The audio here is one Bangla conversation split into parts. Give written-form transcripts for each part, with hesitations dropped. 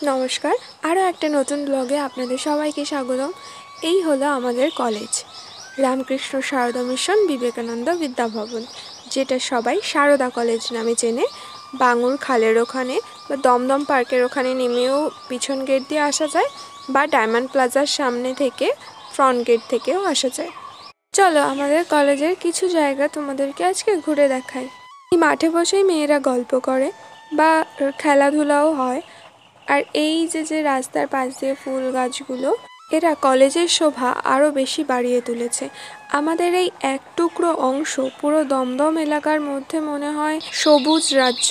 নমস্কার, আরও একটা নতুন ব্লগে আপনাদের সবাইকে স্বাগতম। এই হলো আমাদের কলেজ, রামকৃষ্ণ সারদা মিশন বিবেকানন্দ বিদ্যাভবন, যেটা সবাই সারদা কলেজ নামে চেনে। বাঙুর খালের ওখানে বা দমদম পার্কের ওখানে নেমেও পিছন গেট দিয়ে আসা যায়, বা ডায়মন্ড প্লাজার সামনে থেকে ফ্রন্ট গেট থেকেও আসা যায়। চলো আমাদের কলেজের কিছু জায়গা তোমাদেরকে আজকে ঘুরে দেখাই। এই মাঠে বসেই মেয়েরা গল্প করে বা খেলাধুলাও হয়। আর এই যে রাস্তার পাশ দিয়ে ফুল গাছগুলো, এরা কলেজের শোভা আরও বেশি বাড়িয়ে তুলেছে। আমাদের এই এক টুকরো অংশ পুরো দমদম এলাকার মধ্যে মনে হয় সবুজ রাজ্য।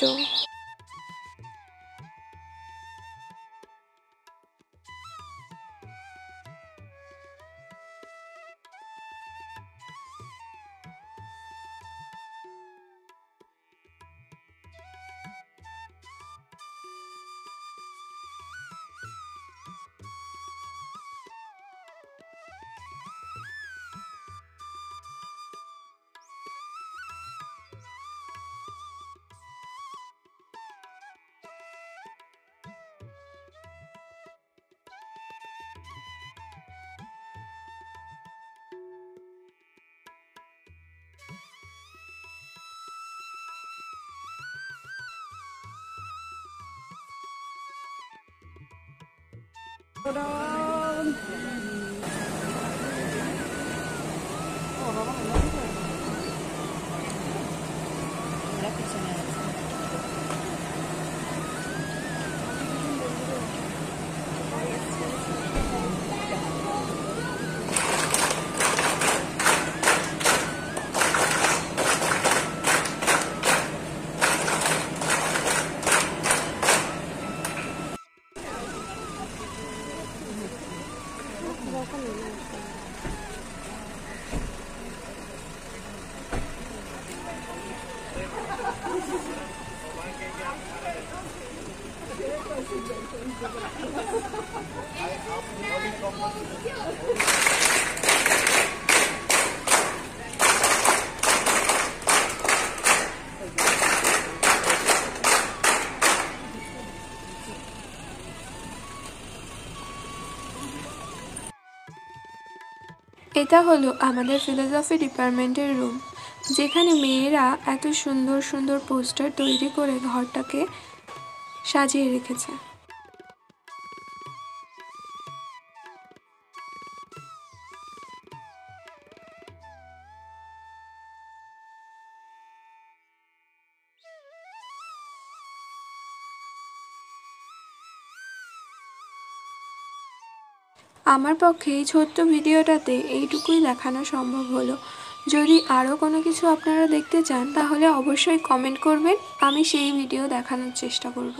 এটা হলো আমাদের ফিলোসফি ডিপার্টমেন্টের রুম, যেখানে মেয়েরা এত সুন্দর সুন্দর পোস্টার তৈরি করে ঘরটাকে সাজিয়ে রেখেছে। আমার পক্ষে এই ছোট্ট ভিডিওটাতে এইটুকুই দেখানো সম্ভব হলো। যদি আরও কোনো কিছু আপনারা দেখতে চান তাহলে অবশ্যই কমেন্ট করবেন, আমি সেই ভিডিও দেখানোর চেষ্টা করব।